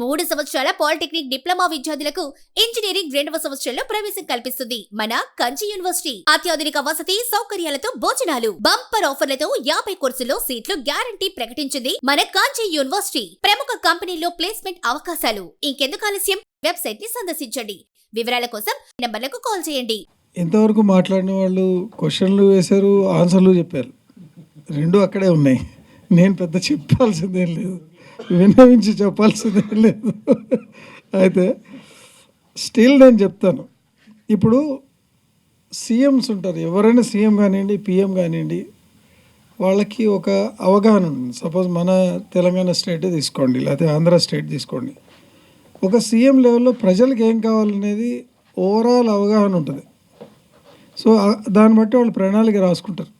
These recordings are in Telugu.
3 సంవత్సరాల పాలిటెక్నిక్ డిప్లొమా విద్యార్థులకు ఇంజనీరింగ్ 2వ సంవత్సరంలో ప్రవేశం కల్పిస్తుంది మన కంచి యూనివర్సిటీ. అత్యాధునిక వసతి సౌకర్యాలతో భోజనాలు, బంపర్ ఆఫర్లతో 50 కోర్సుల్లో సీట్లు గ్యారంటీ ప్రకటించింది మన కంచి యూనివర్సిటీ. ప్రముఖ కంపెనీల్లో ప్లేస్మెంట్ అవకాశాలు. ఇంకెందుకు ఆలస్యం, వెబ్సైట్ ని సందర్శించండి. వివరాల కోసం నంబర్లకు కాల్ చేయండి. ఇంతవరకు మాట్లాడిన వాళ్ళు క్వశ్చన్లు వేశారు, ఆన్సర్లు చెప్పారు. రెండు అక్కడే ఉన్నాయి. నేను పెద్ద చెప్పాల్సిందేం లేదు, విన్నవించి చెప్పాల్సిందేం లేదు. అయితే స్టిల్ నేను చెప్తాను, ఇప్పుడు సీఎంస్ ఉంటారు, ఎవరైనా సీఎం కానివ్వండి, పిఎం కానివ్వండి, వాళ్ళకి ఒక అవగాహన ఉంటుంది. సపోజ్ మన తెలంగాణ స్టేటే తీసుకోండి, లేకపోతే ఆంధ్ర స్టేట్ తీసుకోండి. ఒక సీఎం లెవెల్లో ప్రజలకు ఏం కావాలనేది ఓవరాల్ అవగాహన ఉంటుంది. సో దాన్ని బట్టి వాళ్ళు ప్రణాళిక రాసుకుంటారు.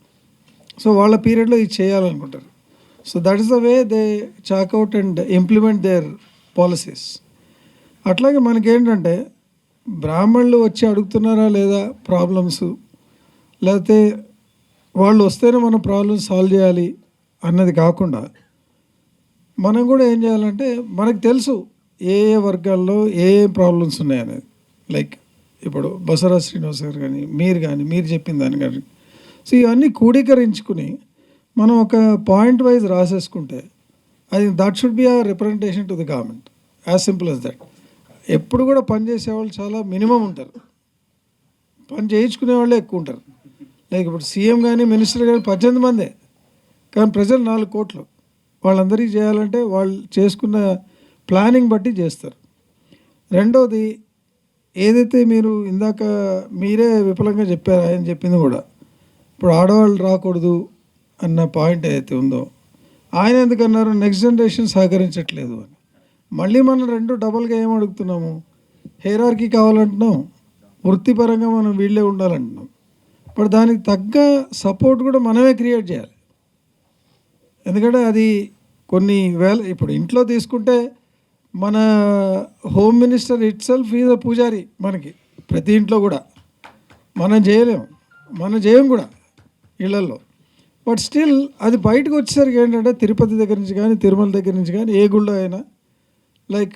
సో వాళ్ళ పీరియడ్లో ఇది చేయాలనుకుంటారు. So that is the way they chalk out and implement their policies. అట్లాగే మనకేంటంటే బ్రాహ్మణులు వచ్చి అడుగుతున్నారా లేదా ప్రాబ్లమ్స్, లేకపోతే వాళ్ళు వస్తేనే మనం ప్రాబ్లమ్స్ సాల్వ్ చేయాలి అన్నది కాకుండా మనం కూడా ఏం చేయాలంటే మనకు తెలుసు ఏ ఏ వర్గాల్లో ఏ ఏ ప్రాబ్లమ్స్ ఉన్నాయనేది. లైక్ ఇప్పుడు బసవరాజ్ శ్రీనివాస్ గారు కానీ మీరు చెప్పిన దాని కానీ. సో ఇవన్నీ కూడీకరించుకుని మనం ఒక పాయింట్ వైజ్ రాసేసుకుంటే అది that should be our representation to the government. As simple as that. ఎప్పుడు కూడా పని చేసేవాళ్ళు చాలా మినిమం ఉంటారు, పని చేయించుకునే వాళ్ళే ఎక్కువ ఉంటారు. లైక్ ఇప్పుడు సీఎం కానీ మినిస్టర్ కానీ 18 మందే, కానీ ప్రజలు 4 కోట్లు. వాళ్ళందరికీ చేయాలంటే వాళ్ళు చేసుకున్న ప్లానింగ్ బట్టి చేస్తారు. రెండోది, ఏదైతే మీరు ఇందాక మీరే విఫలంగా చెప్పారు, ఆయన చెప్పింది కూడా, ఇప్పుడు ఆడవాళ్ళు రాకూడదు అన్న పాయింట్ ఏదైతే ఉందో, ఆయన ఎందుకన్నారు నెక్స్ట్ జనరేషన్ సహకరించట్లేదు అని. మళ్ళీ మనం 2 డబల్గా ఏం అడుగుతున్నాము, హైరార్కీ కావాలంటున్నాం, వృత్తిపరంగా మనం వీళ్ళే ఉండాలంటున్నాం. ఇప్పుడు దానికి తగ్గ సపోర్ట్ కూడా మనమే క్రియేట్ చేయాలి. ఎందుకంటే అది కొన్ని వేల, ఇప్పుడు ఇంట్లో తీసుకుంటే మన home minister it self is a పూజారి. మనకి ప్రతి ఇంట్లో కూడా మనం చేయం కూడా ఇళ్లలో. బట్ స్టిల్ అది బయటకు వచ్చేసరికి ఏంటంటే తిరుపతి దగ్గర నుంచి కానీ తిరుమల దగ్గర నుంచి కానీ ఏ గుళ్ళో అయినా, లైక్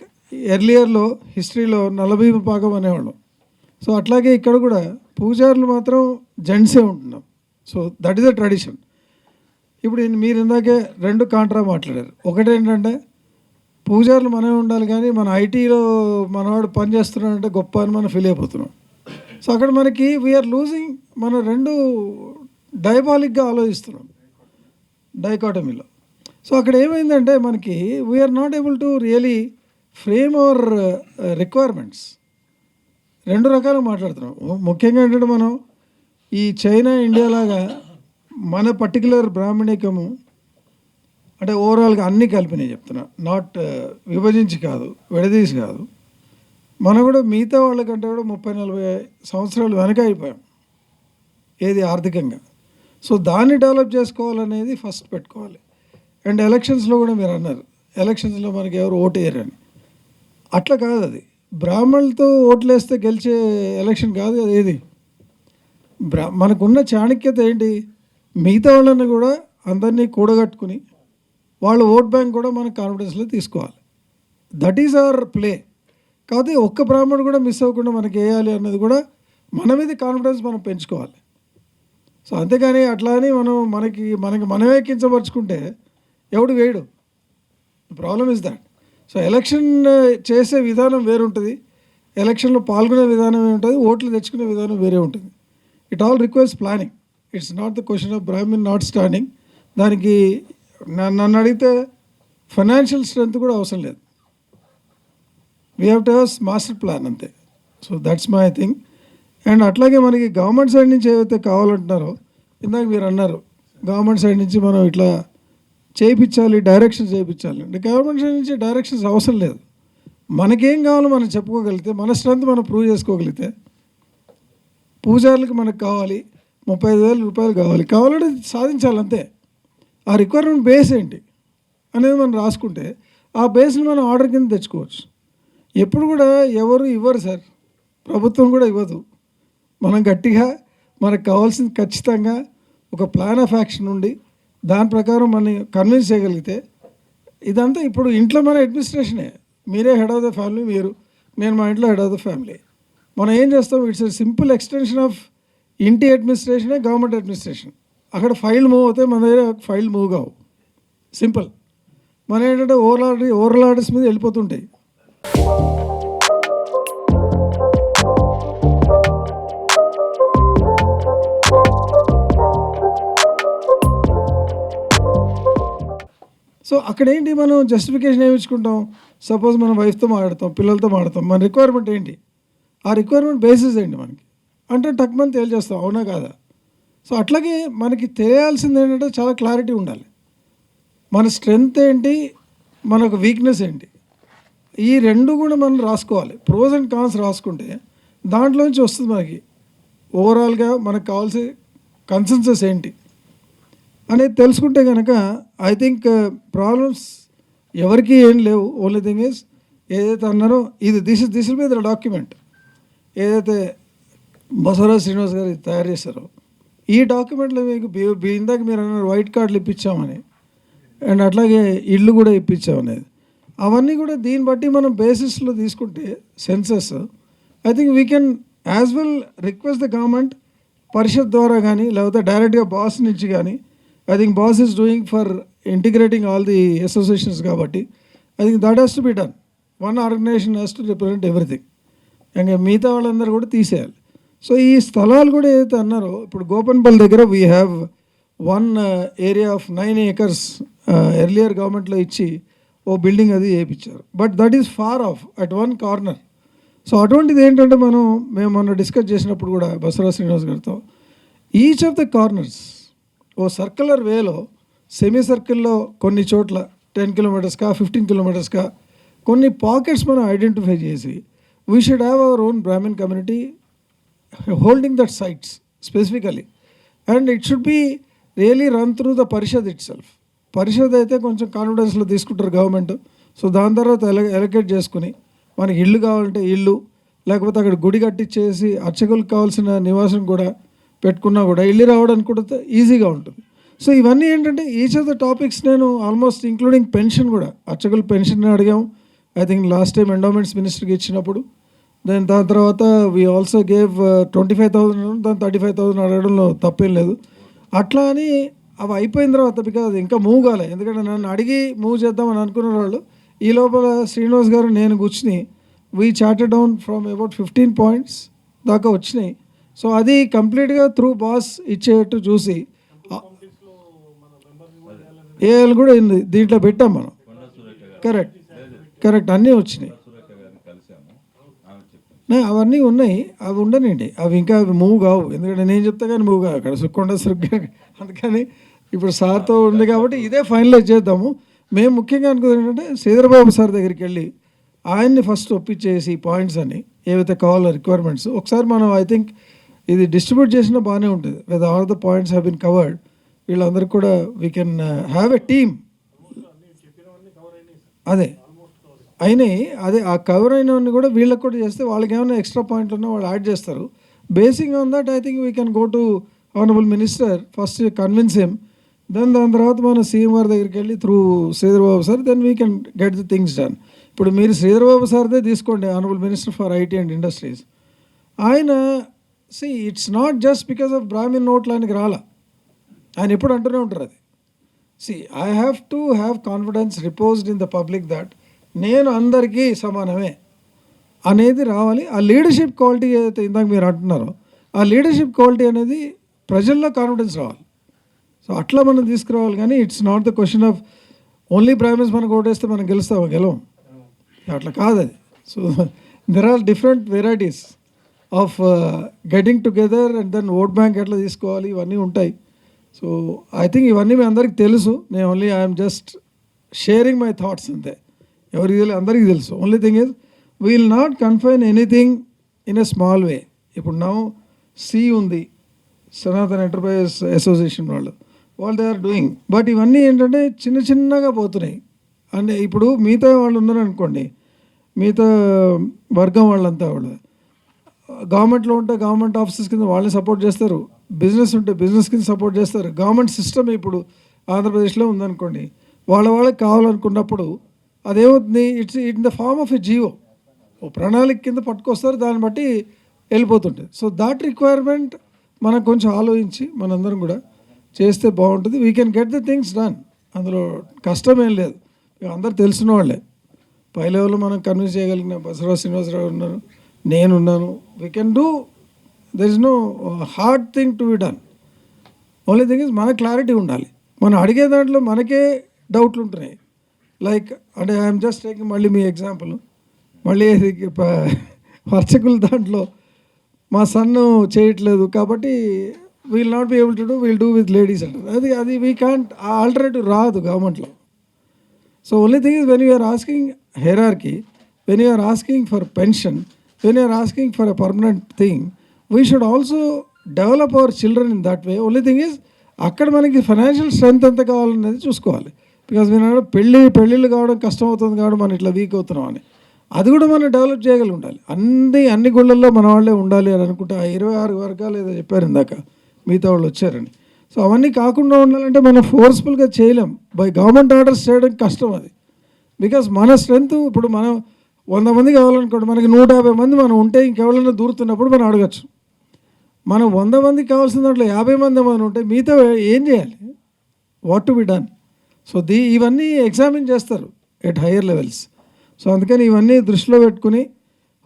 ఎర్లియర్లో హిస్టరీలో నలభీమ పాకం అనేవాళ్ళం. సో అట్లాగే ఇక్కడ కూడా పూజారులు మాత్రం జెంట్సే ఉంటున్నాం. So that is a tradition. ఇప్పుడు మీరు ఇందాకే 2 కాంట్రా మాట్లాడారు. ఒకటేంటంటే పూజారులు మనమే ఉండాలి, కానీ మన ఐటీలో మనవాడు పని చేస్తున్నాడంటే గొప్ప అని మనం ఫీల్ అయిపోతున్నాం. సో అక్కడ మనకి వీఆర్ లూజింగ్, మన 2 డైబాలిక్గా ఆలోచిస్తున్నాం, డైకాటమీలో. సో అక్కడ ఏమైందంటే మనకి we are not able to really frame our requirements. 2 రకాలుగా మాట్లాడుతున్నాం. ముఖ్యంగా ఏంటంటే మనం ఈ చైనా ఇండియా లాగా మన పర్టికులర్ బ్రాహ్మణికము అంటే ఓవరాల్గా అన్నీ కలిపినాయి చెప్తున్నా, నాట్ విభజించి కాదు, విడదీసి కాదు. మనం కూడా మిగతా వాళ్ళకంటే కూడా 30-40 సంవత్సరాలు వెనక అయిపోయాం ఏది ఆర్థికంగా. సో దాన్ని డెవలప్ చేసుకోవాలనేది ఫస్ట్ పెట్టుకోవాలి. అండ్ ఎలక్షన్స్లో కూడా మీరు అన్నారు, ఎలక్షన్స్లో మనకి ఎవరు ఓటు వేయరని. అట్లా కాదు, అది బ్రాహ్మణులతో ఓట్లు వేస్తే గెలిచే ఎలక్షన్ కాదు అది. ఏది మనకున్న చాణక్యత ఏంటి, మిగతా వాళ్ళని కూడా అందరినీ కూడగట్టుకుని వాళ్ళ ఓట్ బ్యాంక్ కూడా మన కాన్ఫిడెన్స్లో తీసుకోవాలి. That is our play. కాకపోతే ఒక్క బ్రాహ్మణుడు కూడా మిస్ అవ్వకుండా మనకి వేయాలి అన్నది కూడా మన మీద కాన్ఫిడెన్స్ మనం పెంచుకోవాలి. సో అంతేగాని అట్లా అని మనకి మనమే కించపరుచుకుంటే ఎవడు వేయడు. Problem is that. So election చేసే విధానం వేరు ఉంటుంది, ఎలక్షన్లో పాల్గొనే విధానం ఉంటుంది, ఓట్లు తెచ్చుకునే విధానం వేరే ఉంటుంది. It all requires planning. It's not the question of Brahmin not standing. దానికి నన్ను అడిగితే ఫైనాన్షియల్ స్ట్రెంత్ కూడా అవసరం లేదు. We have to have master plan అంతే. So that's my thing. And అట్లాగే మనకి గవర్నమెంట్ సైడ్ నుంచి ఏవైతే కావాలంటున్నారో, ఇందాక మీరు అన్నారు గవర్నమెంట్ సైడ్ నుంచి మనం ఇట్లా చేయించాలి, డైరెక్షన్స్ చేయించాలి అంటే గవర్నమెంట్ సైడ్ నుంచి డైరెక్షన్స్ అవసరం లేదు. మనకేం కావాలో మనం చెప్పుకోగలిగితే, మన స్ట్రెంత్ మనం ప్రూవ్ చేసుకోగలిగితే, పూజారులకు మనకు కావాలి 35,000 రూపాయలు కావాలంటే సాధించాలంతే. ఆ రిక్వైర్మెంట్ బేస్ ఏంటి అనేది మనం రాసుకుంటే ఆ బేస్ని మనం ఆర్డర్ కింద తెచ్చుకోవచ్చు. ఎప్పుడు కూడా ఎవరు ఇవ్వరు సార్, ప్రభుత్వం కూడా ఇవ్వదు. మనం గట్టిగా మనకు కావాల్సింది ఖచ్చితంగా ఒక ప్లాన్ ఆఫ్ యాక్షన్ ఉండి దాని ప్రకారం మనం కన్విన్స్ చేయగలిగితే ఇదంతా ఇప్పుడు ఇంట్లో మన అడ్మినిస్ట్రేషనే. మీరే హెడ్ ఆఫ్ ద ఫ్యామిలీ, నేను మా ఇంట్లో హెడ్ ఆఫ్ ద ఫ్యామిలీ. మనం ఏం చేస్తాం, it's a simple extension of ఇంటి అడ్మినిస్ట్రేషనే గవర్నమెంట్ అడ్మినిస్ట్రేషన్. అక్కడ ఫైల్ మూవ్ అవుతాయి, మన దగ్గర ఫైల్ మూవ్ కావు. సింపుల్. మన ఏంటంటే ఓవరాల్ ఆర్డర్స్ మీద వెళ్ళిపోతుంటాయి. సో అక్కడ ఏంటి, మనం జస్టిఫికేషన్ ఏమి ఇచ్చుకుంటాం. సపోజ్ మనం వైఫ్తో మాట్లాడతాం, పిల్లలతో మాట్లాడతాం, మన రిక్వైర్మెంట్ ఏంటి, ఆ రిక్వైర్మెంట్ బేసిస్ ఏంటి మనకి అంటే టక్మని తేల్చేస్తాం, అవునా కాదా. సో అట్లాగే మనకి తెలియాల్సింది ఏంటంటే చాలా క్లారిటీ ఉండాలి. మన స్ట్రెంగ్త్ ఏంటి, మనకు వీక్నెస్ ఏంటి, ఈ రెండు కూడా మనం రాసుకోవాలి. ప్రోస్ అండ్ కాన్స్ రాసుకుంటే దాంట్లోంచి వస్తుంది మనకి ఓవరాల్గా మనకు కావాల్సిన కన్సెన్సస్ ఏంటి అనేది తెలుసుకుంటే కనుక ఐ థింక్ ప్రాబ్లమ్స్ ఎవరికి ఏం లేవు. ఓన్లీ థింగ్ ఈజ్ ఏదైతే అన్నారో this will be the document ఏదైతే బసవరాజ్ శ్రీనివాస్ గారు తయారు చేశారో, ఈ డాక్యుమెంట్లో మీకు ఇందాక మీరు అన్నారు వైట్ కార్డులు ఇప్పించామని, అండ్ అట్లాగే ఇళ్ళు కూడా ఇప్పించామనేది, అవన్నీ కూడా దీన్ని బట్టి మనం బేసిస్లో తీసుకుంటే census I think we can as well request the government Parishad ద్వారా కానీ లేకపోతే డైరెక్ట్గా బాస్ నుంచి కానీ. I think boss is doing for integrating all the associations కాబట్టి I think that has to be done. One organisation has to represent everything. ఇంకా మిగతా వాళ్ళందరూ కూడా తీసేయాలి. సో ఈ స్థలాలు కూడా ఏదైతే అన్నారో, ఇప్పుడు గోపన్పల్లి దగ్గర we have one area of 9 acres earlier గవర్నమెంట్లో ఇచ్చి ఓ బిల్డింగ్ అది వేయించారు. But that is far off at one corner. So అటువంటిది ఏంటంటే మేము మొన్న డిస్కస్ చేసినప్పుడు కూడా బసవరాజ్ శ్రీనివాస్ గారితో, each of the corners a circular వేలో సెమీ సర్కిల్లో కొన్ని చోట్ల 10 kilometers 15 kilometers కొన్ని పాకెట్స్ మనం ఐడెంటిఫై చేసి we should have our own Brahmin community holding that sites specifically, and it should be really run through the Parishad itself. Parishad అయితే కొంచెం కాన్ఫిడెన్స్లో తీసుకుంటారు గవర్నమెంట్. సో దాని తర్వాత ఎలకేట్ చేసుకుని మనకి ఇల్లు కావాలంటే ఇల్లు, లేకపోతే అక్కడ గుడి కట్టించేసి అర్చకులకు కావాల్సిన నివాసం కూడా పెట్టుకున్నా కూడా ఇల్లు రావడానికి కూడా ఈజీగా ఉంటుంది. సో ఇవన్నీ ఏంటంటే ఈచ్ ఆఫ్ ద టాపిక్స్ నేను ఆల్మోస్ట్ ఇంక్లూడింగ్ పెన్షన్ కూడా, అర్చకుల పెన్షన్ అడిగాము. I think last time endowments మినిస్టర్కి ఇచ్చినప్పుడు, దాని తర్వాత వీ ఆల్సో గేవ్ 25,000, దాని 35,000 అడగడంలో తప్పేం లేదు. అట్లా అని అవి అయిపోయిన తర్వాత బికాజ్ ఇంకా మూవ్ కాలే, ఎందుకంటే నన్ను అడిగి మూవ్ చేద్దామని అనుకున్న వాళ్ళు ఈ లోపల శ్రీనివాస్ గారు నేను కూర్చుని we chartered down from about 15 points దాకా వచ్చినాయి. సో అది కంప్లీట్గా త్రూ బాస్ ఇచ్చేటట్టు చూసి ఏఎల్ కూడా దీంట్లో పెట్టాం మనం. కరెక్ట్ అన్నీ వచ్చినాయి, అవన్నీ ఉన్నాయి. అవి ఉండనండి, అవి ఇంకా మూవ్ కావు, ఎందుకంటే నేను చెప్తా కానీ మూవ్ కావు అక్కడ సుక్కొండ అందుకని ఇప్పుడు సార్తో ఉంది కాబట్టి ఇదే ఫైనలైజ్ చేద్దాము. మేము ముఖ్యంగా అనుకున్నది ఏంటంటే శ్రీధరబాబు సార్ దగ్గరికి వెళ్ళి ఆయన్ని ఫస్ట్ ఒప్పించేసి పాయింట్స్ అని ఏవైతే కావాలో రిక్వైర్మెంట్స్ ఒకసారి మనం ఐ థింక్ ఇది డిస్ట్రిబ్యూట్ చేసినా బాగానే ఉంటుంది. With all the points have been covered, వీళ్ళందరికీ కూడా we can have a team. అదే అయినాయి, అదే ఆ కవర్ అయినవన్నీ కూడా వీళ్ళకి కూడా చేస్తే వాళ్ళకి ఏమైనా ఎక్స్ట్రా పాయింట్లు ఉన్నా వాళ్ళు యాడ్ చేస్తారు. Basing on that I think we can go to honourable minister, first convince him, దాని తర్వాత మనం సీఎం గారి దగ్గరికి వెళ్ళి through Sridhar Babu sir, then we can get the things done. ఇప్పుడు మీరు శ్రీధరబాబు సార్దే తీసుకోండి, honourable minister for IT and industries. ఆయన it's not just because of Brahmin నోట్లానికి రాలా, ఆయన ఎప్పుడు అంటూనే ఉంటారు అది. I have to have confidence రిపోజ్డ్ in the public that నేను అందరికీ సమానమే అనేది రావాలి. ఆ లీడర్షిప్ క్వాలిటీ ఏదైతే ఇందాక మీరు అంటున్నారో, ఆ లీడర్షిప్ క్వాలిటీ అనేది ప్రజల్లో కాన్ఫిడెన్స్ రావాలి. సో అట్లా మనం తీసుకురావాలి. కానీ it's not the question of only Brahmins మనకు ఓటేస్తే మనం గెలవం, అట్లా కాదు అది. So there are different varieties of getting together and then vote bank ఎట్లా తీసుకోవాలి, ఇవన్నీ ఉంటాయి. సో ఐ థింక్ ఇవన్నీ మీ అందరికీ తెలుసు. నేను only I'm just sharing my thoughts అంతే. ఎవరికి తెలియదు, అందరికీ తెలుసు. Only thing is we will not confine anything in a small వే. ఇప్పుడు నౌ సి ఉంది, సనాతన్ ఎంటర్ప్రైజెస్ అసోసియేషన్ వాళ్ళు దే ఆర్ డూయింగ్. బట్ ఇవన్నీ ఏంటంటే చిన్నగా పోతున్నాయి. అంటే ఇప్పుడు మిగతా వాళ్ళు ఉన్నారనుకోండి, మిగతా వర్గం వాళ్ళంతా వాళ్ళు గవర్నమెంట్లో ఉంటే గవర్నమెంట్ ఆఫీసెస్ కింద వాళ్ళని సపోర్ట్ చేస్తారు, బిజినెస్ ఉంటే బిజినెస్ కింద సపోర్ట్ చేస్తారు. గవర్నమెంట్ సిస్టమ్ ఇప్పుడు ఆంధ్రప్రదేశ్లో ఉందనుకోండి, వాళ్ళకి కావాలనుకున్నప్పుడు అదేమవుతుంది, in the form of a GO, ఓ ప్రణాళిక కింద పట్టుకొస్తారు, దాన్ని బట్టి వెళ్ళిపోతుంటుంది. సో దాట్ రిక్వైర్మెంట్ మనం కొంచెం ఆలోచించి మనందరం కూడా చేస్తే బాగుంటుంది. We can get the things done. అందులో కష్టం ఏం లేదు, అందరు తెలిసిన వాళ్ళే. పై లెవెల్లో మనం కన్విన్స్ చేయగలిగిన బసవరాజు శ్రీనివాసరావు ఉన్నారు, నేనున్నాను. We can do, there is no hard thing to be done. Only thing is మన క్లారిటీ ఉండాలి. మనం అడిగే దాంట్లో మనకే డౌట్లు ఉంటున్నాయి. లైక్ అంటే ఐఎమ్ జస్ట్ టేకింగ్ మళ్ళీ మీ ఎగ్జాంపుల్, మళ్ళీ వర్చకుల దాంట్లో మా సన్ను చేయట్లేదు కాబట్టి we'll not be able to do, we'll do with ladies అంటారు. అది వీ క్యాంట్, ఆ ఆల్టర్నేటివ్ రాదు గవర్నమెంట్లో. So only thing is when you are asking hierarchy, when you are asking for pension, when you are asking for a permanent thing, we should also develop our children in that way. Only thing is అక్కడ మనకి ఫైనాన్షియల్ స్ట్రెంత్ ఎంత కావాలనేది చూసుకోవాలి. బికాజ్ నేను పెళ్ళిళ్ళు కావడం కష్టం అవుతుంది కాబట్టి మనం ఇట్లా వీక్ అవుతున్నాం అని, అది కూడా మనం డెవలప్ చేయగలిగి ఉండాలి. అన్ని గుళ్ళల్లో మన వాళ్ళే ఉండాలి అని అనుకుంటే, 26 వర్గాలు ఏదో చెప్పారు ఇందాక, మిగతా వాళ్ళు వచ్చారని. సో అవన్నీ కాకుండా ఉండాలంటే మనం ఫోర్స్ఫుల్గా చేయలేం. బై గవర్నమెంట్ ఆర్డర్స్ చేయడం కష్టం అది. బికాజ్ మన స్ట్రెంత్, ఇప్పుడు మనం 100 మంది కావాలనుకోండి, మనకి 150 మంది మనం ఉంటే ఇంకెవరైనా దూరుతున్నప్పుడు మనం అడగచ్చు. మనం 100 మందికి కావాల్సిన దాంట్లో 50 మంది మనం ఉంటే మిగతా ఏం చేయాలి, what to be done. So ఇవన్నీ ఎగ్జామిన్ చేస్తారు ఎట్ హయ్యర్ లెవెల్స్. సో అందుకని ఇవన్నీ దృష్టిలో పెట్టుకుని,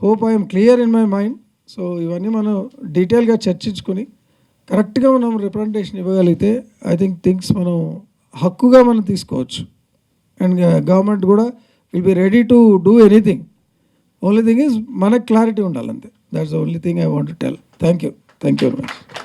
hope I'm clear in my mind. So ఇవన్నీ మనం డీటెయిల్గా చర్చించుకుని కరెక్ట్గా మనం రిప్రజెంటేషన్ ఇవ్వగలిగితే ఐ థింక్ థింగ్స్ మనం హక్కుగా మనం తీసుకోవచ్చు. అండ్ గవర్నమెంట్ కూడా will be ready to do anything. Only thing is మనకు క్లారిటీ ఉండాలంతే. That's the only thing I want to tell. Thank you very much.